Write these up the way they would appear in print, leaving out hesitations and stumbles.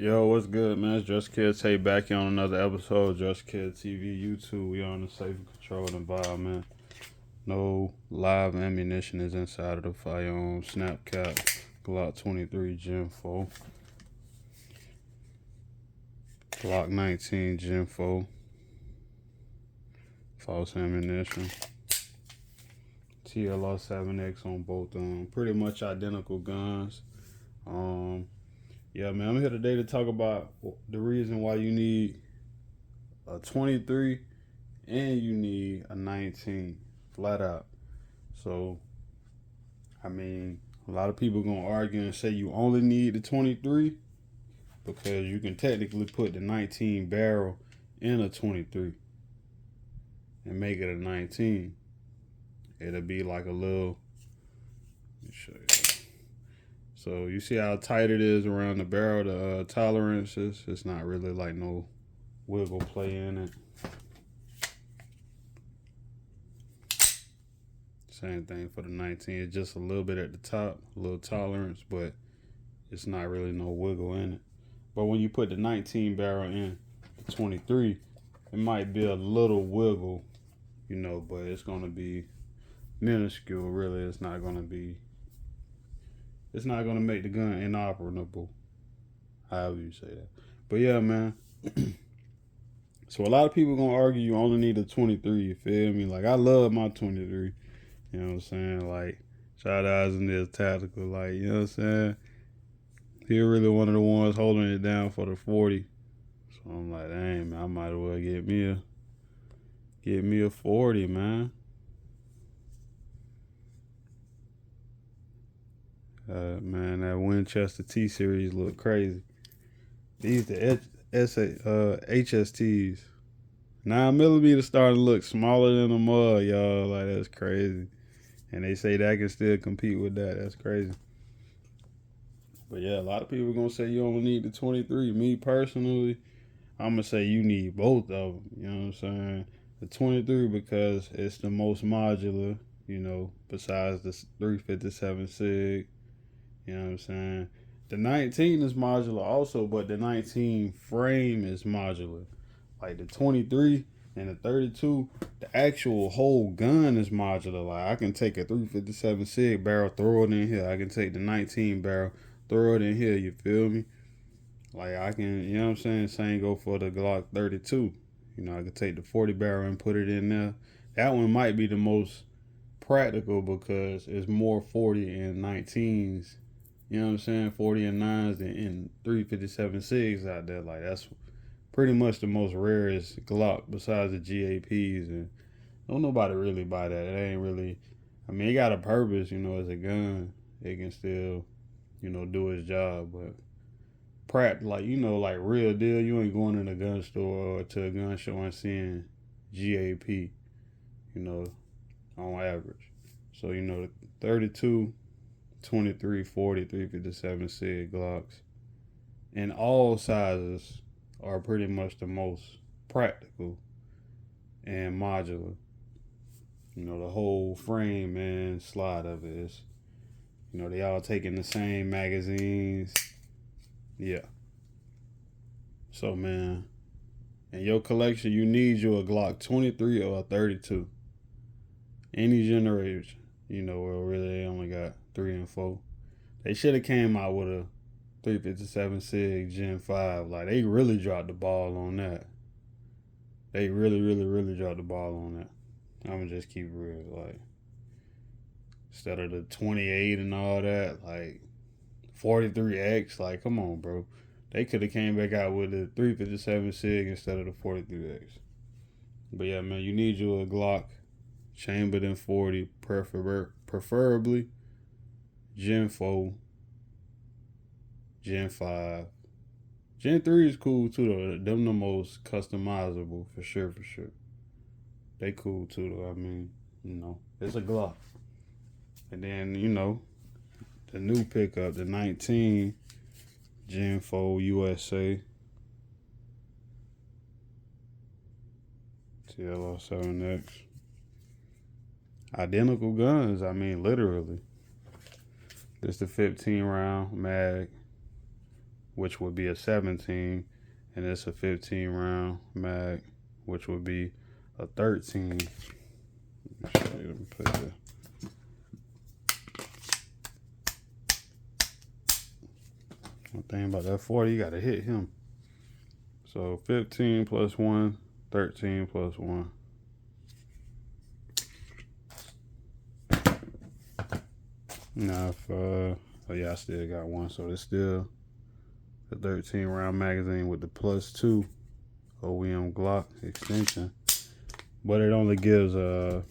Yo, what's good, man? It's Just Kids. Hey, back here on another episode of Just Kids TV, YouTube. We on a safe and controlled environment. No live ammunition is inside of the firearm. Snap cap, Glock 23 Gen 4, Glock 19 Gen 4, false ammunition, TLR 7X on both pretty much identical guns. Um, yeah, man, I'm here today to talk about the reason why you need a 23 and you need a 19 flat out. So, I mean, a lot of people gonna argue and say you only need the 23 because you can technically put the 19 barrel in a 23 and make it a 19. It'll be like a little. Let me show you. So you see how tight it is around the barrel. The tolerances. It's not really like no wiggle play in it. Same thing for the 19. It's just a little bit at the top, a little tolerance, but it's not really no wiggle in it. But when you put the 19 barrel in the 23, it might be a little wiggle, but it's going to be minuscule, really. It's not going to make the gun inoperable, however you say that. But yeah, man. So a lot of people going to argue you only need a 23, you feel me? Like, I love my 23, you know what I'm saying? Like, shout out in this tactical, like, you know what I'm saying? He really one of the ones holding it down for the 40. So I'm like, dang, man, I might as well get me a 40, man. Man, that Winchester T series look crazy. These the HSTs. 9mm starting to look smaller than the mud, y'all. Like, that's crazy. And they say that can still compete with that. That's crazy. But yeah, a lot of people are gonna say you only need the 23. Me personally, I'm gonna say you need both of them. You know what I'm saying? The 23 because it's the most modular. Besides the 357 SIG. You know what I'm saying? The 19 is modular also, but the 19 frame is modular. Like the 23 and the 32, the actual whole gun is modular. Like I can take a 357 SIG barrel, throw it in here. I can take the 19 barrel, throw it in here. You feel me? Like I can, you know what I'm saying? Same go for the Glock 32. I could take the 40 barrel and put it in there. That one might be the most practical because it's more 40 and 19s. You know what I'm saying? 40 and 9s and 357 SIGs out there. Like that's pretty much the most rarest Glock besides the GAPs. And don't nobody really buy that. It ain't really, I mean, it got a purpose, as a gun. It can still, do its job. But like real deal, you ain't going in a gun store or to a gun show and seeing GAP, you know, on average. So, the 32, 23, 40, 357 SIG Glocks in all sizes are pretty much the most practical and modular. The whole frame and slide of it is, they all taking the same magazines. Yeah. So, man, in your collection, you need you a Glock 23 or a 32. Any generation, where really they only got 3 and 4. They should have came out with a 357 SIG Gen 5. Like, they really dropped the ball on that. They really, really, really dropped the ball on that. I'm going to just keep it real. Like, instead of the 28 and all that, like, 43X, like, come on, bro. They could have came back out with the 357 SIG instead of the 43X. But yeah, man, you need you a Glock chambered in 40, preferably Gen 4, Gen 5. Gen 3 is cool too, though. Them the most customizable, for sure, for sure. They cool too, though. I mean, it's a Glock. And then, the new pickup, the 19 Gen 4 USA. TLR 7X. Identical guns, I mean, literally. It's the 15 round mag which would be a 17, and it's a 15 round mag, which would be a 13. Let me put that. One thing about that 40, you gotta hit him. So 15 plus 1, 13 plus 1. Now, oh yeah, I still got one. So it's still the 13 round magazine with the +2 OEM Glock extension, but it only gives a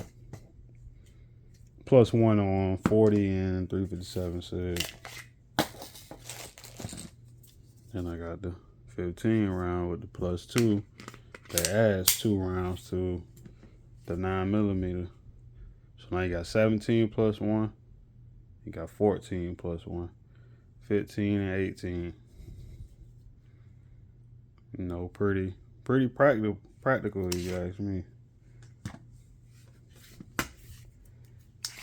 +1 on 40 and 357 SIG. Then I got the 15 round with the +2 that adds 2 rounds to the 9mm. So now you got 17 plus 1. You got 14 plus 1. 15 and 18. You know, pretty practical, you ask me.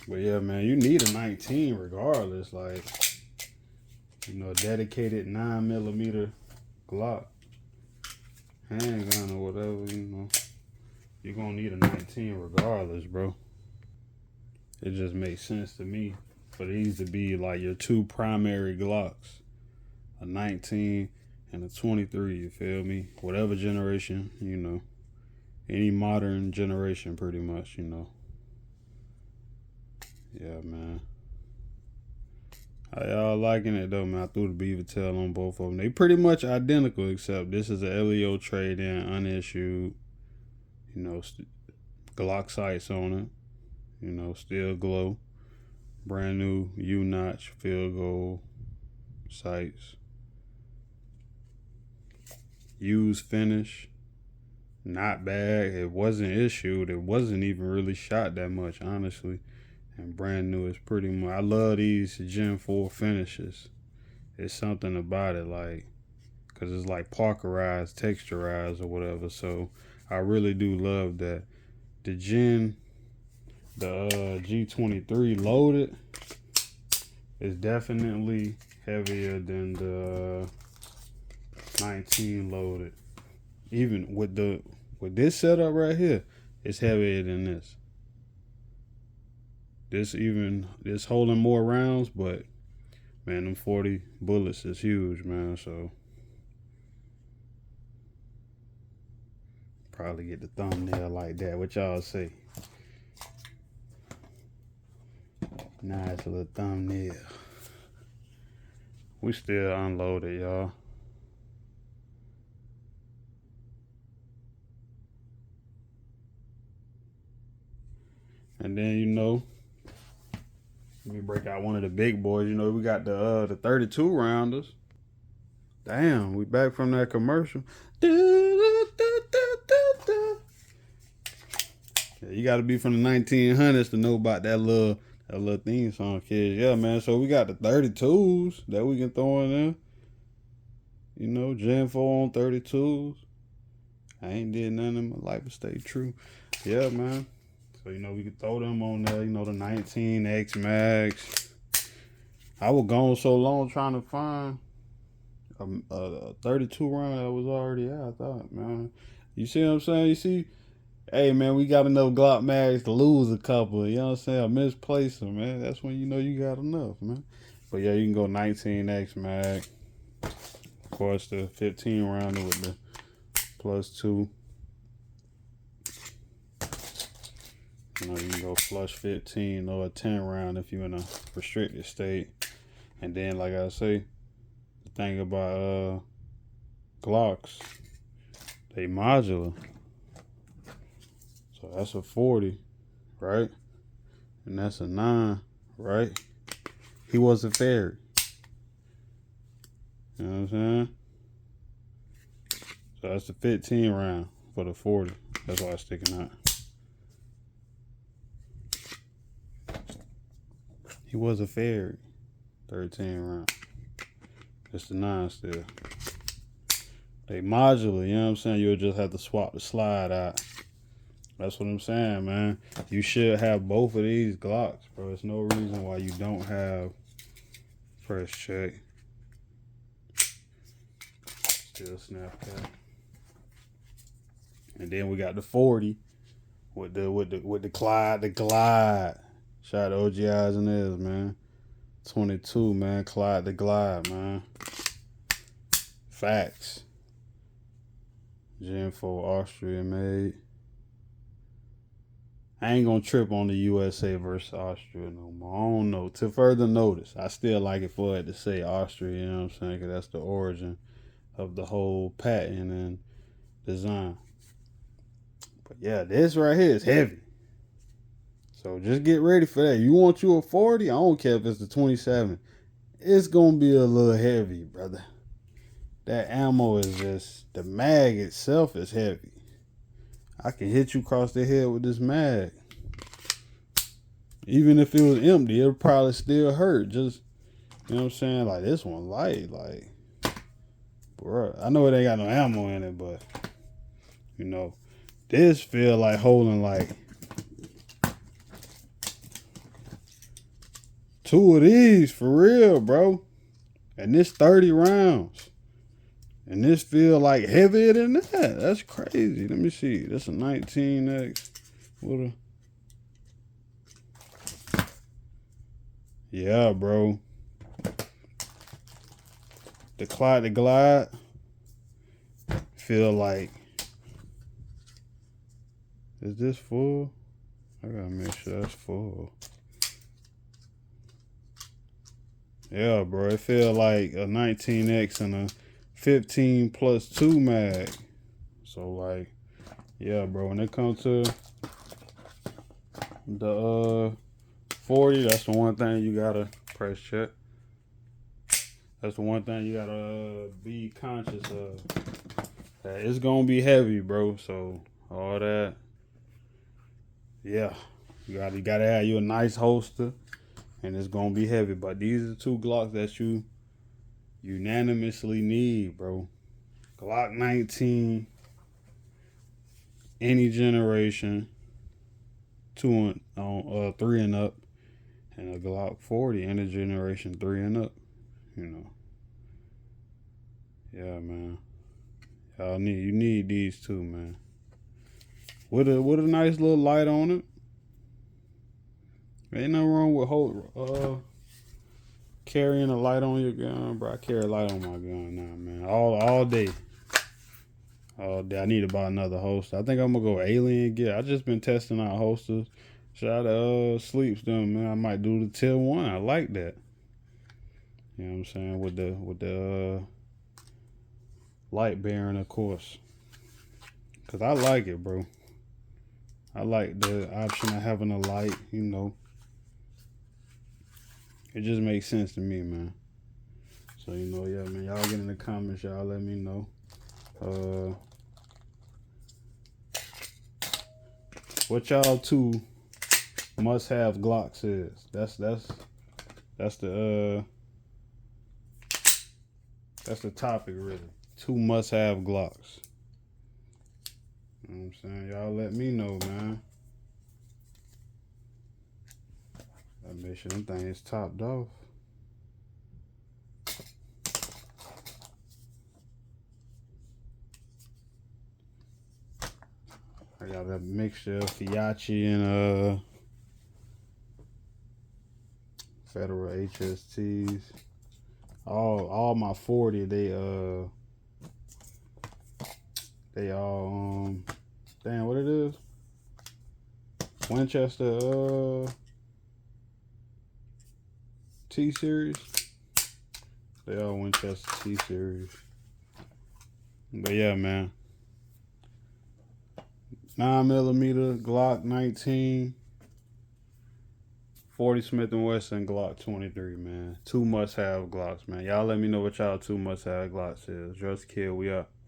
But yeah, man, you need a 19 regardless. Like, you know, a dedicated 9mm Glock handgun or whatever, you know, you're gonna need a 19 regardless, bro. It just makes sense to me for these to be like your two primary Glocks, a 19 and a 23, you feel me? Whatever generation, you know, any modern generation pretty much, you know. Yeah, man. How y'all liking it though, man? I threw the beaver tail on both of them. They pretty much identical, except this is a LEO trade-in, unissued. You know, Glock sights on it. You know, still glow. Brand new U-notch field goal sights. Used finish. Not bad. It wasn't issued. It wasn't even really shot that much, honestly. And brand new is pretty much. I love these Gen 4 finishes. It's something about it, like, because it's like parkerized, texturized, or whatever. So I really do love that. The G23 loaded is definitely heavier than the 19 loaded. Even with this setup right here, it's heavier than this. This holding more rounds, but man, them 40 bullets is huge, man. So probably get the thumbnail like that. What y'all say? Nice little thumbnail. We still unloaded, y'all. And then, you know, let me break out one of the big boys. You know, we got the 32 rounders. Damn, we back from that commercial. Yeah, you got to be from the 1900s to know about that little theme song, kids. Yeah, man. So we got the 32s that we can throw in there. You know, Gen 4 on 32s. I ain't did nothing in my life but stay true. Yeah, man. So, you know, we could throw them on there. You know, the 19X Max. I was gone so long trying to find a 32 round that was already out. I thought, man. You see what I'm saying? You see? Hey, man, we got enough Glock mags to lose a couple. You know what I'm saying? I misplaced them, man. That's when you know you got enough, man. But, yeah, you can go 19X mag. Of course, the 15 rounder with the +2. You know, you can go flush 15 or a 10 round if you're in a restricted state. And then, like I say, the thing about Glocks, they modular. So that's a 40, right? And that's a 9, right? He was a fairy. You know what I'm saying? So that's the 15 round for the 40. That's why it's sticking out. He was a fairy. 13 round. It's the 9 still. They modular, you know what I'm saying? You'll just have to swap the slide out. That's what I'm saying, man. You should have both of these Glocks, bro. There's no reason why you don't have. Press check. Still snap cap. And then we got the 40 with the Clyde, the Glide. Shout out to OGIs and L's, man. 22, man. Clyde the Glide, man. Facts. Gen 4 Austrian made. I ain't gonna trip on the USA versus Austria no more. I don't know. To further notice, I still like it for it to say Austria, you know what I'm saying? Because that's the origin of the whole patent and design. But yeah, this right here is heavy. So just get ready for that. You want you a 40? I don't care if it's the 27. It's gonna be a little heavy, brother. That ammo is just, the mag itself is heavy. I can hit you across the head with this mag. Even if it was empty, it would probably still hurt. Just, you know what I'm saying? Like, this one light, like, bro. I know it ain't got no ammo in it, but, you know, this feel like holding, like, 2 of these, for real, bro. And this 30 rounds. And this feel like heavier than that. That's crazy. Let me see. That's a 19X. What a... Yeah, bro. The Clyde, the Glide. Feel like... Is this full? I gotta make sure that's full. Yeah, bro. It feel like a 19X and a 15 plus 2 mag. So like, yeah, bro, when it comes to the 40, that's the one thing you gotta press check. That's the one thing you gotta be conscious of. That it's gonna be heavy, bro. So all that, yeah, you gotta have you a nice holster, and it's gonna be heavy. But these are 2 Glocks that you unanimously need, bro. Glock 19, any generation, 3 and up, and a Glock 40, any generation 3 and up. You know, yeah, man. You need these 2, man. With a nice little light on it. Ain't nothing wrong with carrying a light on your gun, bro. I carry a light on my gun now, man. All day. All day. I need to buy another holster. I think I'm gonna go alien gear. I just been testing out holsters. Shout out Sleeps them, man. I might do the tier 1. I like that. You know what I'm saying? With the light bearing, of course. Cause I like it, bro. I like the option of having a light, you know. It just makes sense to me, man. So, you know, yeah, man, y'all get in the comments, y'all let me know. What y'all 2 must-have Glocks is. That's the topic, really. 2 must-have Glocks. You know what I'm saying? Y'all let me know, man. I make sure them things topped off. I got a mixture of Fiachi and Federal HSTs. All my 40, they all damn, what it is? Winchester T series. They all Winchester T series. But yeah, man. 9mm Glock 19, 40 Smith & Wesson Glock 23, man. 2 must-have Glocks, man. Y'all let me know what y'all 2 must-have Glocks is. Just Kid, we up.